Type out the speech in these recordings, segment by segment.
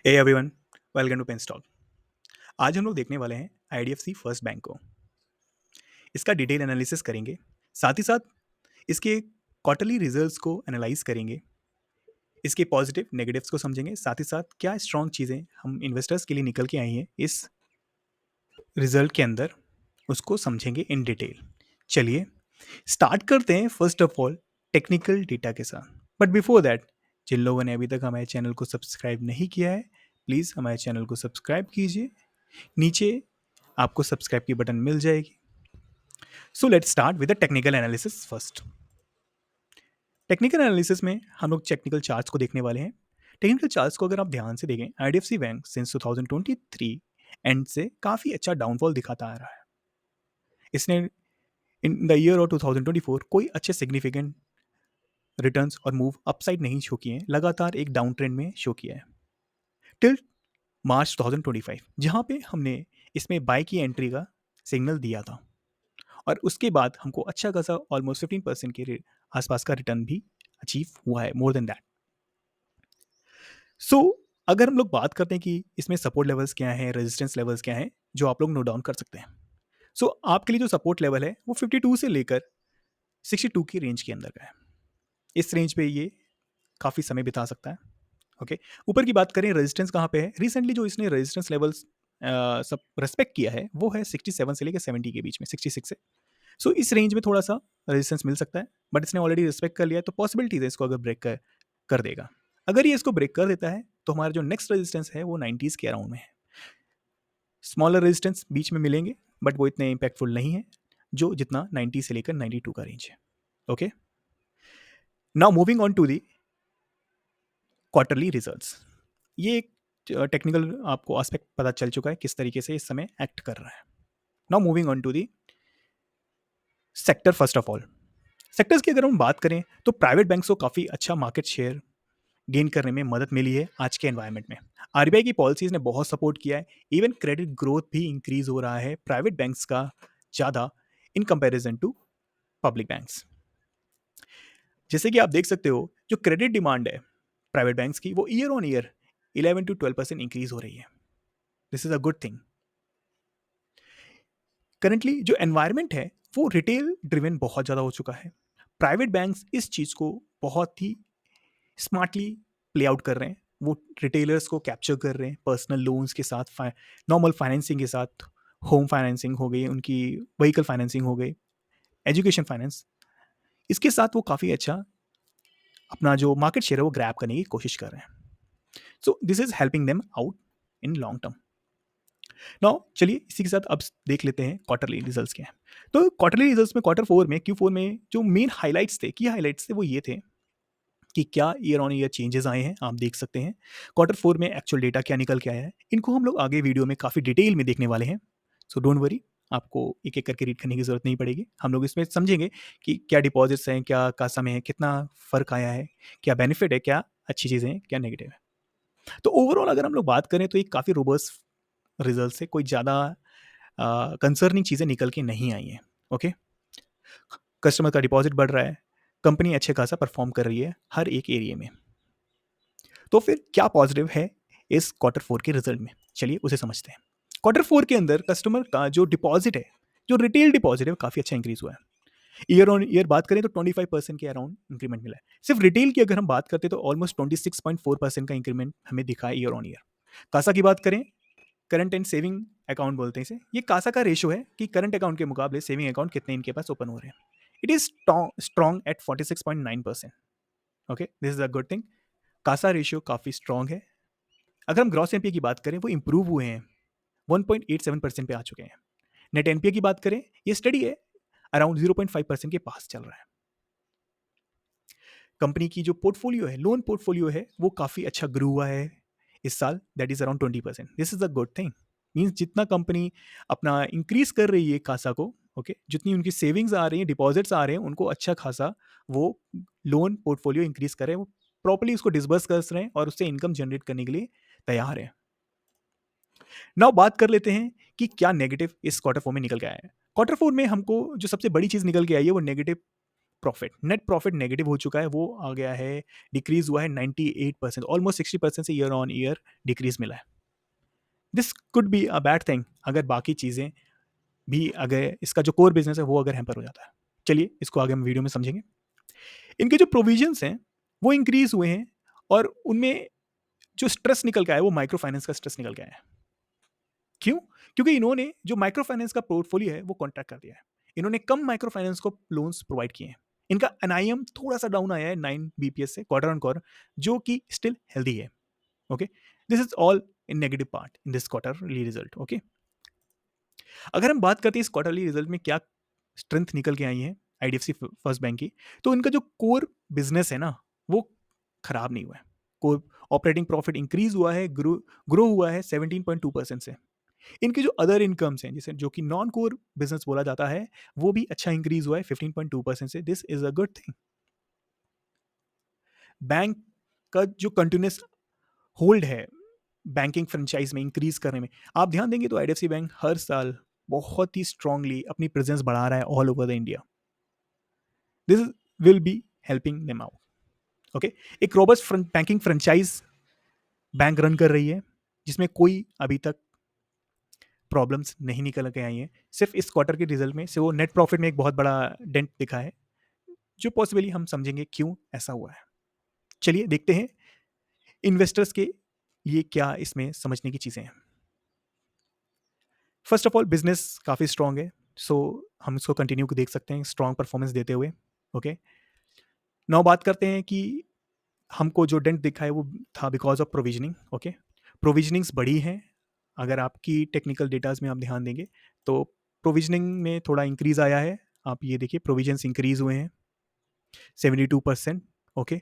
Hey everyone, welcome to Penstock. आज हम लोग देखने वाले हैं आईडीएफसी फर्स्ट बैंक को। इसका डिटेल एनालिसिस करेंगे, साथ ही साथ इसके क्वार्टरली रिजल्ट्स को एनालाइज करेंगे, इसके पॉजिटिव नेगेटिव्स को समझेंगे, साथ ही साथ क्या स्ट्रॉन्ग चीज़ें हम इन्वेस्टर्स के लिए निकल के आई हैं इस रिजल्ट के अंदर, उसको समझेंगे इन डिटेल। चलिए स्टार्ट करते हैं first of all technical data के साथ। बट बिफोर दैट, जिन लोगों ने अभी तक हमारे चैनल को सब्सक्राइब नहीं किया है, प्लीज़ हमारे चैनल को सब्सक्राइब कीजिए। नीचे आपको सब्सक्राइब की बटन मिल जाएगी। So let's start with the technical analysis first. Technical analysis में हम लोग टेक्निकल चार्ट्स को देखने वाले हैं। टेक्निकल चार्ट्स को अगर आप ध्यान से देखें, आईडीएफसी बैंक सिंस 2023 एंड से काफ़ी अच्छा डाउनफॉल दिखाता आ रहा है। इसने इन द ईयर ऑफ 2024 कोई अच्छे सिग्निफिकेंट रिटर्न्स और मूव अपसाइड नहीं शो किए हैं, लगातार एक डाउन ट्रेंड में शो किया है टिल मार्च 2025, जहाँ पे हमने इसमें बाय की एंट्री का सिग्नल दिया था और उसके बाद हमको अच्छा खासा ऑलमोस्ट 15% के आसपास का रिटर्न भी अचीव हुआ है, मोर देन दैट। सो अगर हम लोग बात करते हैं कि इसमें सपोर्ट लेवल्स क्या हैं, रेजिस्टेंस लेवल्स क्या हैं, जो आप लोग नोट डाउन कर सकते हैं। सो आपके लिए जो सपोर्ट लेवल है वो 52 से लेकर 62 की रेंज के अंदर का है। इस रेंज पे ये काफ़ी समय बिता सकता है। ओके, ऊपर की बात करें रेजिस्टेंस कहाँ पे है, रिसेंटली जो इसने रेजिस्टेंस लेवल्स सब रेस्पेक्ट किया है वो है 67 से लेकर 70 के बीच में, 66 से। सो इस रेंज में थोड़ा सा रेजिस्टेंस मिल सकता है, बट इसने ऑलरेडी रिस्पेक्ट कर लिया है, तो पॉसिबिलिटीज है इसको अगर ब्रेक कर देगा। अगर ये इसको ब्रेक कर देता है तो हमारा जो नेक्स्ट रेजिस्टेंस है वो 90s के अराउंड में है। स्मॉलर रेजिस्टेंस बीच में मिलेंगे, बट वो इतने इंपैक्टफुल नहीं है जो जितना 90 से लेकर 92 का रेंज है। Okay, now moving on to the quarterly results. ये एक टेक्निकल आपको एस्पेक्ट पता चल चुका है किस तरीके से इस समय एक्ट कर रहा है। Now moving on to the sector. First of all sectors की अगर हम बात करें तो प्राइवेट बैंक्स को काफ़ी अच्छा मार्केट शेयर गेन करने में मदद मिली है आज के एनवायरनमेंट में। आरबीआई की पॉलिसीज ने बहुत सपोर्ट किया है, इवन क्रेडिट ग्रोथ भी इंक्रीज हो रहा है प्राइवेट बैंक्स का ज़्यादा in comparison to public banks. जैसे कि आप देख सकते हो जो क्रेडिट डिमांड है प्राइवेट बैंक्स की वो year on year 11 to 12% increase हो रही है। This is a good thing. Currently जो एनवायरनमेंट है वो रिटेल ड्रिवन बहुत ज़्यादा हो चुका है। प्राइवेट बैंक्स इस चीज़ को बहुत ही स्मार्टली प्ले आउट कर रहे हैं। वो रिटेलर्स को कैप्चर कर रहे हैं पर्सनल लोन्स के साथ, नॉर्मल फाइनेंसिंग के साथ, होम फाइनेंसिंग हो गई, उनकी व्हीकल फाइनेंसिंग हो गई, एजुकेशन फाइनेंस, इसके साथ वो काफ़ी अच्छा अपना जो मार्केट शेयर है वो ग्रैब करने की कोशिश कर रहे हैं। सो this is helping them out in long term. Now चलिए इसी के साथ अब देख लेते हैं क्वार्टरली रिजल्ट्स क्या हैं। तो क्वार्टरली रिजल्ट्स में क्यू4 में जो मेन हाइलाइट्स थे, की हाइलाइट्स थे, वो ये थे कि क्या ईयर ऑन ईयर चेंजेस आए हैं। आप देख सकते हैं क्वार्टर 4 में एक्चुअल डेटा क्या निकल के आया है, इनको हम लोग आगे वीडियो में काफ़ी डिटेल में देखने वाले हैं। सो डोंट वरी, आपको एक एक करके रीड करने की ज़रूरत नहीं पड़ेगी। हम लोग इसमें समझेंगे कि क्या डिपॉजिट्स हैं, क्या कासा में है, कितना फ़र्क आया है, क्या बेनिफिट है, क्या अच्छी चीज़ें हैं, क्या नेगेटिव है। तो ओवरऑल अगर हम लोग बात करें तो एक काफ़ी रोबस्ट रिजल्ट से कोई ज़्यादा कंसर्निंग चीज़ें निकल के नहीं आई हैं। ओके, कस्टमर का डिपॉजिट बढ़ रहा है, कंपनी अच्छे खासा परफॉर्म कर रही है हर एक एरिया में। तो फिर क्या पॉजिटिव है इस क्वार्टर 4 के रिजल्ट में, चलिए उसे समझते हैं। क्वार्टर 4 के अंदर कस्टमर का जो डिपॉजिट है, जो रिटेल डिपॉजिट है, काफ़ी अच्छा इंक्रीज हुआ है। ईयर ऑन ईयर बात करें तो 25% के अराउंड इंक्रीमेंट मिला है। सिर्फ रिटेल की अगर हम बात करते हैं तो ऑलमोस्ट 26.4% का इंक्रीमेंट हमें दिखा है ईयर ऑन ईयर। कासा की बात करें, करंट एंड सेविंग अकाउंट बोलते हैं इसे, ये कासा का रेशो है कि करंट अकाउंट के मुकाबले सेविंग अकाउंट कितने इनके पास ओपन हो रहे हैं। It is strong at 46.9%। Okay, this is a good thing. CASA ratio काफ़ी स्ट्रॉन्ग है। अगर हम ग्रॉस एनपीए की बात करें वो इंप्रूव हुए हैं, 1.87% पे आ चुके हैं। नेट एनपीए की बात करें ये स्टडी है, अराउंड 0.5% के पास चल रहा है। कंपनी की जो पोर्टफोलियो है, लोन पोर्टफोलियो है, वो काफ़ी अच्छा ग्रो हुआ है इस साल, that is around 20%। This is a good thing. Means जितना कंपनी अपना इंक्रीज कर रही है कासा को, ओके, जितनी उनकी सेविंग्स आ रही हैं, डिपॉजिट्स आ रहे हैं, उनको अच्छा खासा वो लोन पोर्टफोलियो इंक्रीज कर रहे हैं, वो प्रॉपर्ली उसको डिसबर्स कर रहे हैं और उससे इनकम जनरेट करने के लिए तैयार है। नाउ बात कर लेते हैं कि क्या नेगेटिव इस क्वार्टर 4 में निकल के आया है। क्वार्टर 4 में हमको जो सबसे बड़ी चीज़ निकल के आई है वो negative profit, net profit negative हो चुका है, वो आ गया है, डिक्रीज हुआ है 98%, ऑलमोस्ट 60% से ईयर ऑन ईयर डिक्रीज मिला है। This could be a bad thing अगर बाकी चीज़ें भी, अगर इसका जो कोर बिजनेस है वो अगर हैम्पर हो जाता है। चलिए इसको आगे हम वीडियो में समझेंगे। इनके जो प्रोविजंस हैं वो इंक्रीज हुए हैं, और उनमें जो स्ट्रेस निकल के आया है वो माइक्रो फाइनेंस का स्ट्रेस निकल के आया है। क्यों? क्योंकि इन्होंने जो माइक्रो फाइनेंस का पोर्टफोलियो है वो कॉन्ट्रैक्ट कर दिया है। इन्होंने कम माइक्रो फाइनेंस को लोन्स प्रोवाइड किए हैं। इनका एनआईएम थोड़ा सा डाउन आया है 9 बीपीएस से क्वार्टर ऑन क्वार्टर, जो कि स्टिल हेल्दी है। Okay, this is all in negative part in this quarterly result. Okay, अगर हम बात करते हैं इस क्वार्टरली रिजल्ट में क्या स्ट्रेंथ निकल के आई है आईडीएफसी फर्स्ट बैंक की, तो इनका जो कोर बिजनेस है ना वो खराब नहीं हुआ है। कोर ऑपरेटिंग प्रॉफिट इंक्रीज हुआ है, ग्रो हुआ है 17.2% से। इनके जो अदर इनकम्स हैं, जिसे जो कि नॉन कोर बिजनेस बोला जाता है, वो भी अच्छा इंक्रीज हुआ है 15.2% से। This is a good thing. Bank का जो कंटिन्यूस होल्ड है बैंकिंग फ्रेंचाइज में इंक्रीज करने में, आप ध्यान देंगे तो आईडीएफसी बैंक हर साल बहुत ही स्ट्रांगली अपनी प्रेजेंस बढ़ा रहा है all over the India. This will be helping them out. Okay, एक robust banking franchise bank run कर रही है, जिसमें कोई अभी तक प्रॉब्लम्स नहीं निकल के आई हैं। सिर्फ इस क्वार्टर के रिजल्ट में से वो नेट प्रॉफिट में एक बहुत बड़ा डेंट दिखा है, जो पॉसिबली हम समझेंगे क्यों ऐसा हुआ है। चलिए देखते हैं इन्वेस्टर्स के ये क्या इसमें समझने की चीज़ें हैं। फर्स्ट ऑफ ऑल बिजनेस काफ़ी स्ट्रांग है, सो हम इसको कंटिन्यू देख सकते हैं स्ट्रांग परफॉर्मेंस देते हुए। ओके, नाउ बात करते हैं कि हमको जो डेंट दिखा है वो था बिकॉज ऑफ प्रोविजनिंग। ओके, प्रोविजनिंग्स बड़ी हैं। अगर आपकी टेक्निकल डेटाज में आप ध्यान देंगे तो प्रोविजनिंग में थोड़ा इंक्रीज आया है। आप ये देखिए प्रोविजंस इंक्रीज हुए हैं 72%। ओके,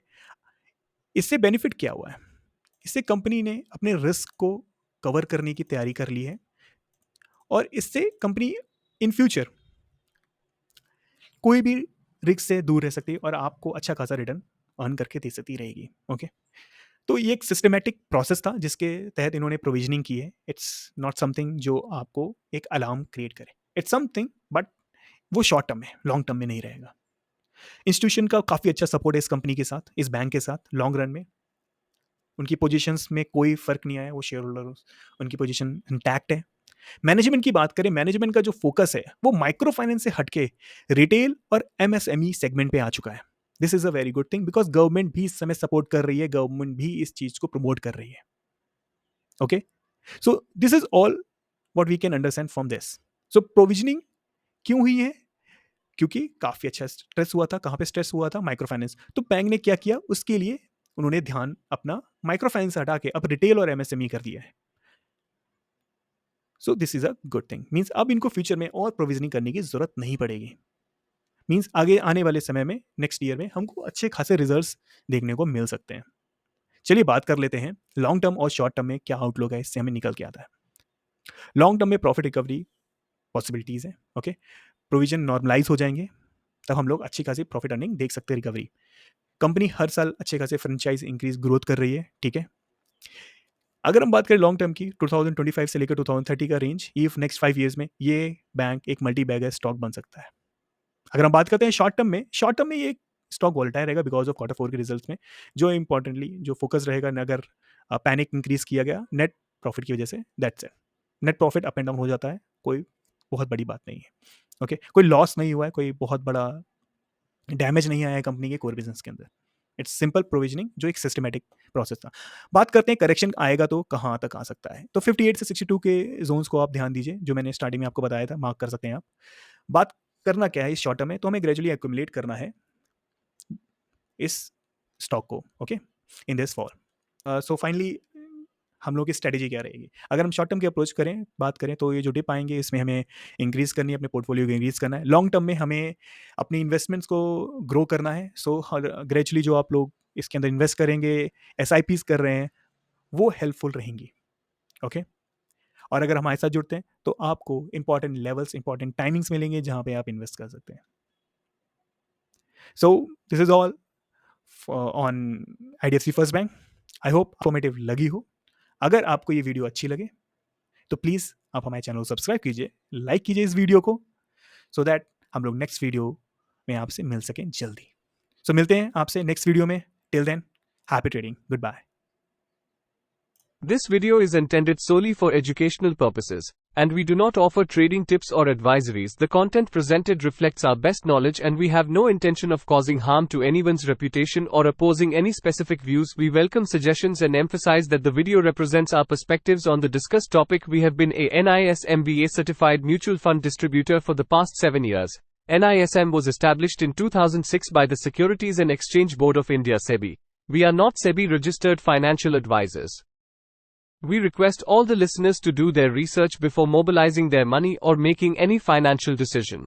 इससे बेनिफिट क्या हुआ है? इससे कंपनी ने अपने रिस्क को कवर करने की तैयारी कर ली है, और इससे कंपनी इन फ्यूचर कोई भी रिस्क से दूर रह सकती है और आपको अच्छा खासा रिटर्न अर्न करके दे सकती रहेगी। ओके, तो ये एक सिस्टमेटिक प्रोसेस था जिसके तहत इन्होंने प्रोविजनिंग की है। इट्स नॉट समथिंग जो आपको एक अलार्म क्रिएट करे, इट्स समथिंग, बट वो शॉर्ट टर्म में, लॉन्ग टर्म में नहीं रहेगा। इंस्टीट्यूशन का काफ़ी अच्छा सपोर्ट है इस कंपनी के साथ, इस बैंक के साथ। लॉन्ग रन में उनकी पोजीशंस में कोई फर्क नहीं आया, वो शेयर होल्डर उनकी पोजीशन इंटैक्ट है। मैनेजमेंट की बात करें, मैनेजमेंट का जो फोकस है वो माइक्रो फाइनेंस से हटके रिटेल और एमएसएमई सेगमेंट पे आ चुका है। This is a very good thing, because government भी इस समय सपोर्ट कर रही है, गवर्नमेंट भी इस चीज को प्रमोट कर रही है। Okay, so this is all what we can understand from this. So provisioning क्यों हुई है? क्योंकि काफी अच्छा स्ट्रेस हुआ था। कहाँ पे स्ट्रेस हुआ था? Micro finance. तो बैंक ने क्या किया उसके लिए? उन्होंने ध्यान अपना माइक्रो फाइनेंस हटा के अब रिटेल और एमएसएमई कर दिया है। सो this is a good thing, means अब इनको फ्यूचर में और प्रोविजनिंग करने की जरूरत नहीं पड़ेगी। मीन्स आगे आने वाले समय में, नेक्स्ट ईयर में हमको अच्छे खासे रिजल्ट्स देखने को मिल सकते हैं। चलिए बात कर लेते हैं लॉन्ग टर्म और शॉर्ट टर्म में क्या आउटलुक है, इससे हमें निकल के आता है। लॉन्ग टर्म में प्रॉफिट रिकवरी पॉसिबिलिटीज है। ओके, प्रोविजन नॉर्मलाइज हो जाएंगे, तब हम लोग अच्छी खासी प्रॉफिट अर्निंग देख सकते हैं, रिकवरी। कंपनी हर साल अच्छे खासे फ्रेंचाइज इंक्रीज ग्रोथ कर रही है। ठीक है, अगर हम बात करें लॉन्ग टर्म की, 2025 से लेकर 2030 का रेंज, इफ नेक्स्ट 5 ईयर्स में ये बैंक एक मल्टी बैगर स्टॉक बन सकता है। अगर हम बात करते हैं शॉर्ट टर्म में, शॉर्ट टर्म में ये स्टॉक वोलेटाइल रहेगा बिकॉज ऑफ क्वार्टर फोर के रिजल्ट्स में। जो इंपॉर्टेंटली जो फोकस रहेगा, अगर पैनिक इंक्रीज किया गया नेट प्रॉफिट की वजह से, that's it. Net profit up and down हो जाता है, कोई बहुत बड़ी बात नहीं है। ओके, कोई लॉस नहीं हुआ है, कोई बहुत बड़ा डैमेज नहीं आया है कंपनी के कोर बिजनेस के अंदर। इट्स सिंपल प्रोविजनिंग, जो एक सिस्टमेटिक प्रोसेस था। बात करते हैं करेक्शन आएगा तो कहाँ तक आ सकता है, तो 58 से 62 के जोन्स को आप ध्यान दीजिए, जो मैंने स्टार्टिंग में आपको बताया था, मार्क कर सकते हैं आप। बात करना क्या है इस शॉर्ट टर्म में, तो हमें ग्रेजुअली एक्यूमुलेट करना है इस स्टॉक को। Okay, in this fall. So finally हम लोग की स्ट्रेटेजी क्या रहेगी? अगर हम शॉर्ट टर्म की अप्रोच करें, बात करें, तो ये जो डिप आएंगे इसमें हमें इंक्रीज करनी है, अपने पोर्टफोलियो को इंक्रीज करना है। लॉन्ग टर्म में हमें अपनी इन्वेस्टमेंट्स को ग्रो करना है। सो ग्रेजुअली जो आप लोग इसके अंदर इन्वेस्ट करेंगे, एस कर रहे हैं, वो हेल्पफुल रहेंगी। ओके, और अगर हमारे साथ जुड़ते हैं तो आपको इंपॉर्टेंट लेवल्स, इंपॉर्टेंट टाइमिंग्स मिलेंगे जहां पे आप इन्वेस्ट कर सकते हैं। सो this is all on IDFC first bank. I hope informative लगी हो। अगर आपको ये वीडियो अच्छी लगे तो प्लीज़ आप हमारे चैनल को सब्सक्राइब कीजिए, लाइक कीजिए इस वीडियो को, सो दैट हम लोग नेक्स्ट वीडियो में आपसे मिल सकें जल्दी। सो मिलते हैं आपसे नेक्स्ट वीडियो में। Till then, happy trading, good bye. This video is intended solely for educational purposes, and we do not offer trading tips or advisories. The content presented reflects our best knowledge, and we have no intention of causing harm to anyone's reputation or opposing any specific views. We welcome suggestions and emphasize that the video represents our perspectives on the discussed topic. We have been a NISM certified mutual fund distributor for the past 7 years. NISM was established in 2006 by the Securities and Exchange Board of India (SEBI). We are not SEBI registered financial advisors. We request all the listeners to do their research before mobilizing their money or making any financial decision.